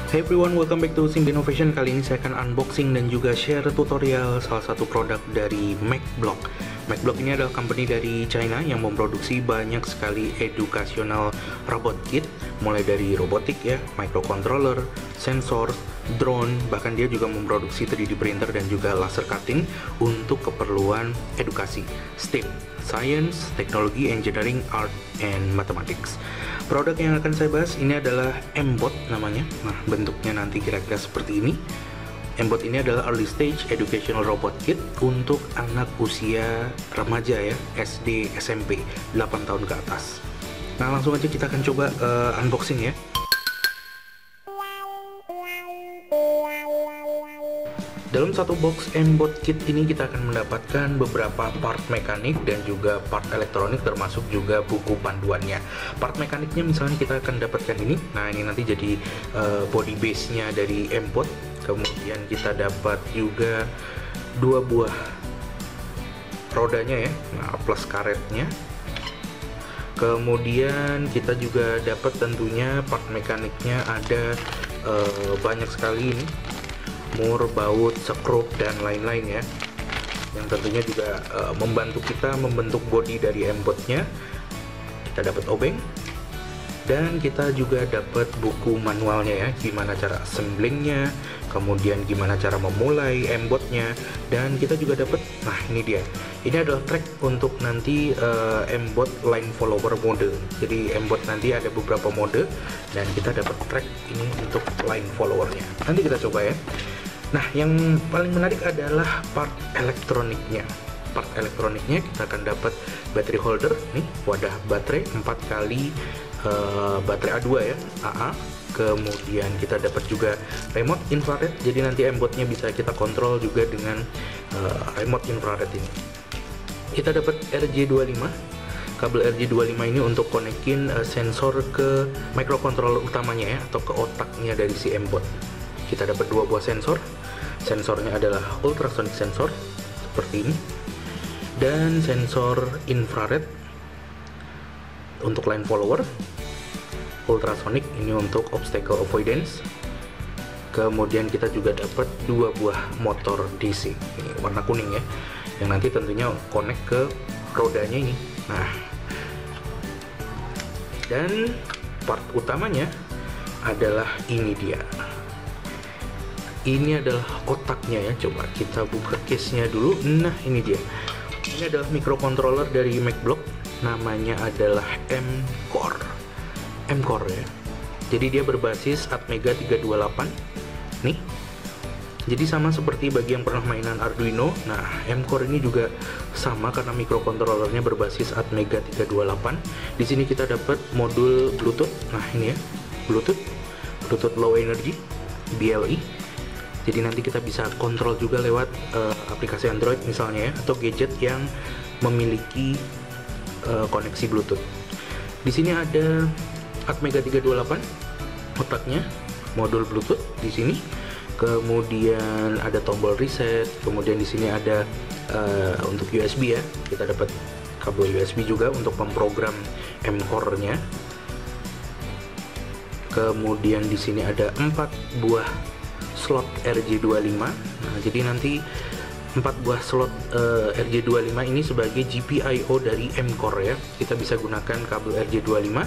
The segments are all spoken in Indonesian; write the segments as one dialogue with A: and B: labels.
A: Hey everyone, welcome back to Simba Innovation. Kali ini saya akan unboxing dan juga share tutorial salah satu produk dari MacBlock. MacBlock ini adalah company dari China yang memproduksi banyak sekali educational robot kit, mulai dari robotik ya, microcontroller, sensor, drone, bahkan dia juga memproduksi 3D printer dan juga laser cutting untuk keperluan edukasi, STEM, Science, Technology, Engineering, Art, and Mathematics. Produk yang akan saya bahas ini adalah M-Bot namanya. Nah, bentuknya nanti kira-kira seperti ini. M-Bot ini adalah early stage educational robot kit untuk anak usia remaja ya, SD, SMP, 8 tahun ke atas. Nah, langsung aja kita akan coba unboxing ya. Dalam satu box M-Bot kit ini kita akan mendapatkan beberapa part mekanik dan juga part elektronik, termasuk juga buku panduannya. Part mekaniknya misalnya kita akan dapatkan ini. Nah, ini nanti jadi body base-nya dari M-Bot. Kemudian kita dapat juga dua buah rodanya ya, nah, plus karetnya. Kemudian kita juga dapat tentunya part mekaniknya ada banyak sekali ini. Mur, baut, sekrup, dan lain-lain ya, yang tentunya juga membantu kita membentuk body dari M-Bot-nya. Kita dapat obeng dan kita juga dapat buku manualnya ya, gimana cara assemblingnya, kemudian gimana cara memulai M-Bot-nya, dan kita juga dapat, nah ini dia, ini adalah track untuk nanti M-Bot line follower mode. Jadi M-Bot nanti ada beberapa mode dan kita dapat track ini untuk line followernya. Nanti kita coba ya. Nah, yang paling menarik adalah part elektroniknya. Part elektroniknya kita akan dapat battery holder, nih wadah baterai 4 kali baterai A2 ya, AA. Kemudian kita dapat juga remote infrared, jadi nanti M-Bot-nya bisa kita kontrol juga dengan remote infrared ini. Kita dapat RJ25. Kabel RJ25 ini untuk konekin sensor ke microcontroller utamanya ya, atau ke otaknya dari si M-Bot. Kita dapat dua buah sensor. Sensornya adalah ultrasonic sensor seperti ini, dan sensor infrared untuk line follower, ultrasonic ini untuk obstacle avoidance. Kemudian kita juga dapat dua buah motor DC, ini warna kuning ya, yang nanti tentunya connect ke rodanya ini. Nah, dan part utamanya adalah ini dia. Ini adalah otaknya ya, coba kita buka case-nya dulu. Nah, ini dia. Ini adalah microcontroller dari MacBlock, namanya adalah M-Core. M-Core ya. Jadi dia berbasis Atmega 328. Nih. Jadi sama seperti bagi yang pernah mainan Arduino. Nah, M-Core ini juga sama karena microcontrollernya berbasis Atmega 328. Di sini kita dapat modul Bluetooth. Nah, ini ya. Bluetooth Low Energy, BLE. Jadi nanti kita bisa kontrol juga lewat aplikasi Android misalnya ya, atau gadget yang memiliki koneksi Bluetooth. Di sini ada Atmega 328 otaknya, modul Bluetooth di sini. Kemudian ada tombol reset, kemudian di sini ada untuk USB ya. Kita dapat kabel USB juga untuk memprogram M-Core-nya. Kemudian di sini ada 4 buah slot RJ25. Nah, jadi nanti 4 buah slot RJ25 ini sebagai GPIO dari M-Core ya. Kita bisa gunakan kabel RJ25,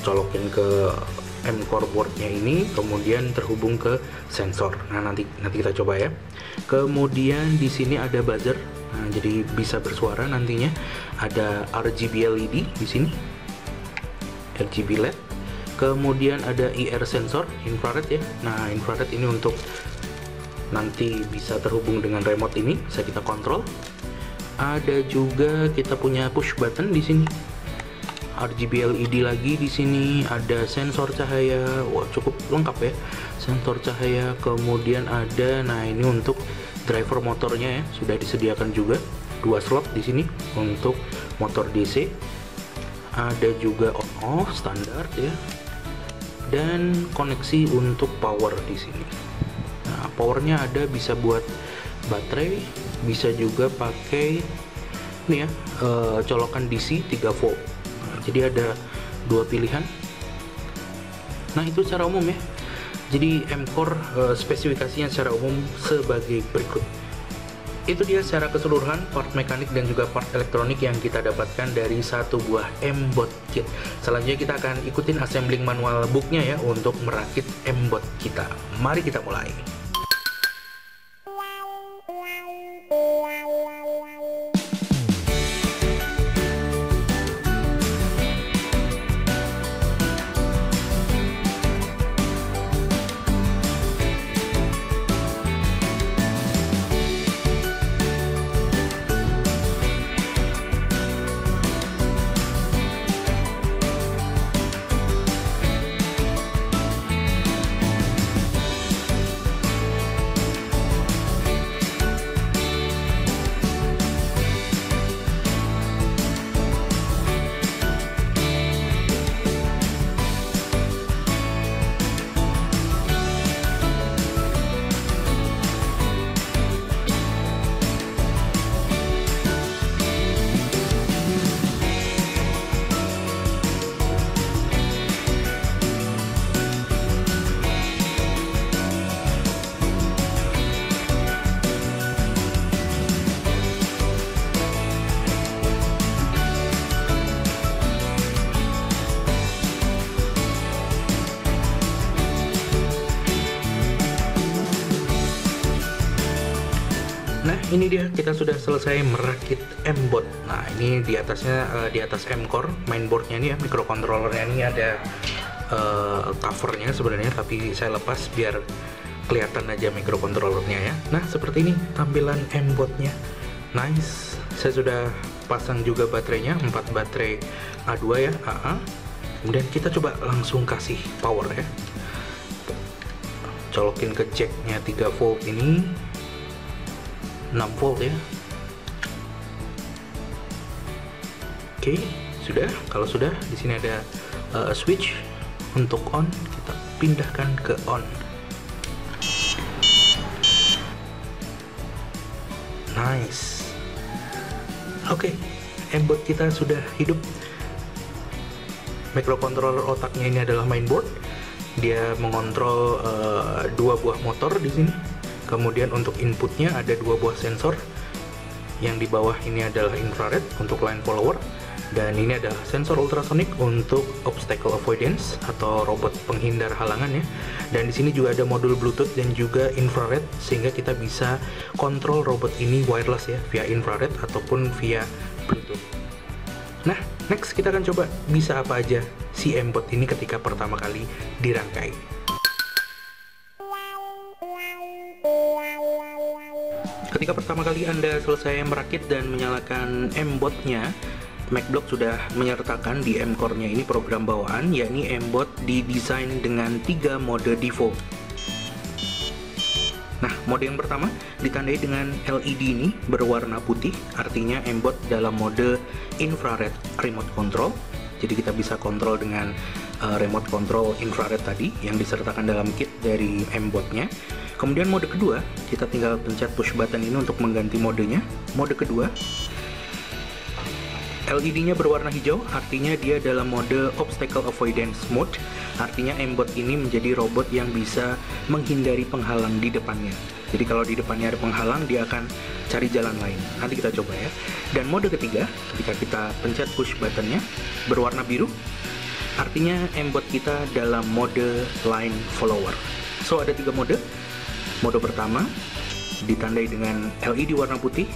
A: colokin ke M-Core boardnya ini, kemudian terhubung ke sensor. Nah, nanti kita coba ya. Kemudian di sini ada buzzer. Nah, jadi bisa bersuara nantinya. Ada RGB LED di sini, RGB LED. Kemudian ada IR sensor, infrared ya. Nah, infrared ini untuk nanti bisa terhubung dengan remote ini, bisa kita kontrol. Ada juga kita punya push button di sini. RGB LED lagi di sini, ada sensor cahaya. Wah, cukup lengkap ya. Sensor cahaya, kemudian ada, nah ini untuk driver motornya ya, sudah disediakan juga 2 slot di sini untuk motor DC. Ada juga on off standar ya. Dan koneksi untuk power di sini. Nah, powernya ada, bisa buat baterai, bisa juga pakai ini ya, colokan DC 3 volt. Nah, jadi ada 2 pilihan. Nah, itu secara umum ya. Jadi M-Core spesifikasinya secara umum sebagai berikut. Itu dia secara keseluruhan part mekanik dan juga part elektronik yang kita dapatkan dari satu buah M-Bot kit. Selanjutnya kita akan ikutin assembling manual booknya ya untuk merakit M-Bot kita. Mari kita mulai. Nah, ini dia, kita sudah selesai merakit M-Bot. Nah, ini di atasnya, di atas M-Core mainboardnya ini ya, microcontrollernya ini ada covernya sebenarnya, tapi saya lepas biar kelihatan aja microcontrollernya ya. Nah, seperti ini tampilan M-Botnya. Nice. Saya sudah pasang juga baterainya, 4 baterai A2 ya, AA. Kemudian kita coba langsung kasih power ya. Colokin ke jacknya 3 volt ini, 6 volt ya. Oke, sudah. Kalau sudah, di sini ada switch untuk on. Kita pindahkan ke on. Nice. Oke, M-Bot kita sudah hidup. Microcontroller otaknya ini adalah mainboard. Dia mengontrol 2 buah motor di sini. Kemudian untuk inputnya ada 2 buah sensor. Yang di bawah ini adalah infrared untuk line follower, dan ini adalah sensor ultrasonic untuk obstacle avoidance atau robot penghindar halangan ya. Dan di sini juga ada modul Bluetooth dan juga infrared, sehingga kita bisa kontrol robot ini wireless ya, via infrared ataupun via Bluetooth. Nah, next kita akan coba bisa apa aja si M-Bot ini ketika pertama kali dirangkai. Ketika pertama kali Anda selesai merakit dan menyalakan M-Bot-nya, MacBlock sudah menyertakan di M-Core-nya ini program bawaan, yakni M-Bot didesain dengan 3 mode default. Nah, mode yang pertama ditandai dengan LED ini berwarna putih, artinya M-Bot dalam mode infrared remote control. Jadi kita bisa kontrol dengan remote control infrared tadi yang disertakan dalam kit dari M-Bot-nya. Kemudian mode kedua, kita tinggal pencet push button ini untuk mengganti modenya. Mode kedua, LED-nya berwarna hijau, artinya dia dalam mode obstacle avoidance mode. Artinya M-Bot ini menjadi robot yang bisa menghindari penghalang di depannya. Jadi kalau di depannya ada penghalang, dia akan cari jalan lain. Nanti kita coba ya. Dan mode ketiga, ketika kita pencet push buttonnya, berwarna biru, artinya M-Bot kita dalam mode line follower. So ada 3 mode. Mode pertama ditandai dengan LED warna putih,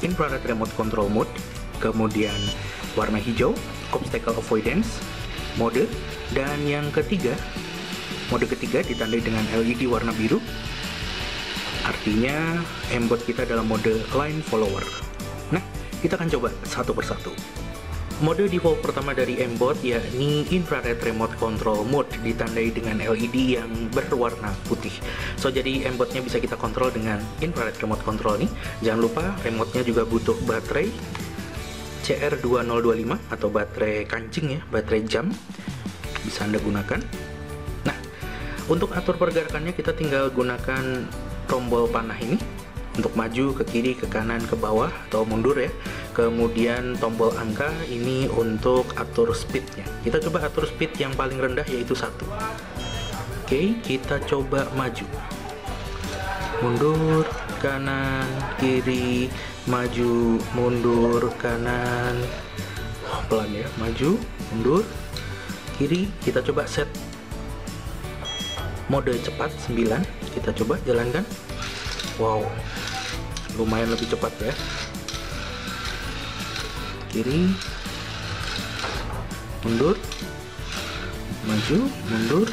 A: infrared remote control mode, kemudian warna hijau, obstacle avoidance mode, dan yang ketiga, mode ketiga ditandai dengan LED warna biru, artinya M-Bot kita dalam mode line follower. Nah, kita akan coba satu persatu. Mode default pertama dari M-Bot yakni infrared remote control mode ditandai dengan LED yang berwarna putih. So jadi M-Botnya bisa kita kontrol dengan infrared remote control nih. Jangan lupa remote-nya juga butuh baterai CR2025 atau baterai kancing ya, baterai jam. Bisa Anda gunakan. Nah, untuk atur pergerakannya kita tinggal gunakan tombol panah ini untuk maju, ke kiri, ke kanan, ke bawah, atau mundur ya. Kemudian tombol angka ini untuk atur speednya. Kita coba atur speed yang paling rendah, yaitu 1. Oke, kita coba maju, mundur, kanan, kiri, maju, mundur, kanan. Pelan ya, maju, mundur, kiri. Kita coba set mode cepat 9. Kita coba jalankan. Wow, lumayan lebih cepat ya. Kiri, mundur, maju, mundur.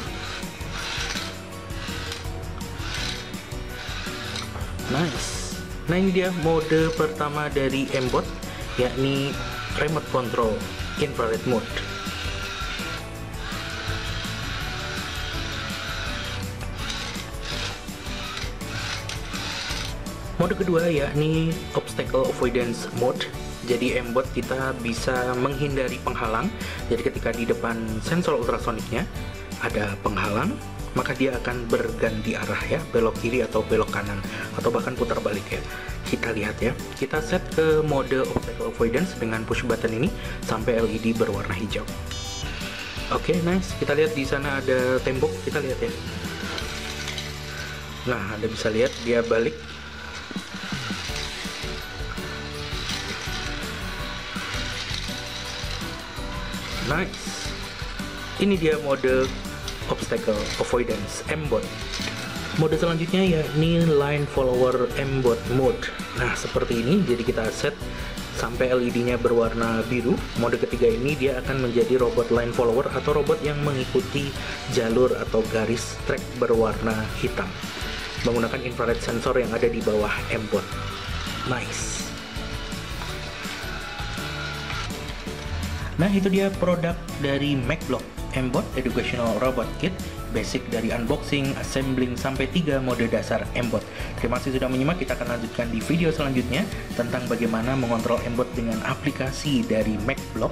A: Nice. Nah, ini dia mode pertama dari M-Bot, yakni remote control infrared mode. Mode kedua yakni obstacle avoidance mode. Jadi M-Bot kita bisa menghindari penghalang. Jadi ketika di depan sensor ultrasoniknya ada penghalang, maka dia akan berganti arah ya, belok kiri atau belok kanan, atau bahkan putar balik ya. Kita lihat ya, kita set ke mode obstacle avoidance dengan push button ini sampai LED berwarna hijau. Oke, nice. Kita lihat di sana ada tembok, kita lihat ya. Nah, Anda bisa lihat dia balik. Nice. Ini dia mode obstacle avoidance M-Bot. Mode selanjutnya yakni line follower M-Bot mode. Nah, seperti ini. Jadi kita set sampai LED-nya berwarna biru. Mode ketiga ini dia akan menjadi robot line follower atau robot yang mengikuti jalur atau garis trek berwarna hitam menggunakan infrared sensor yang ada di bawah M-Bot. Nice. Nah, itu dia produk dari MacBlock M-Bot Educational Robot Kit, basic dari unboxing, assembling, sampai 3 mode dasar M-Bot. Terima kasih sudah menyimak. Kita akan lanjutkan di video selanjutnya tentang bagaimana mengontrol M-Bot dengan aplikasi dari MacBlock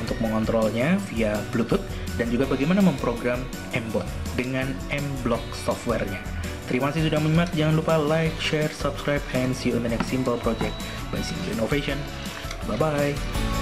A: untuk mengontrolnya via Bluetooth, dan juga bagaimana memprogram M-Bot dengan M-Block softwarenya. Terima kasih sudah menyimak. Jangan lupa like, share, subscribe, and see you on the next simple project by Simple Innovation. Bye-bye.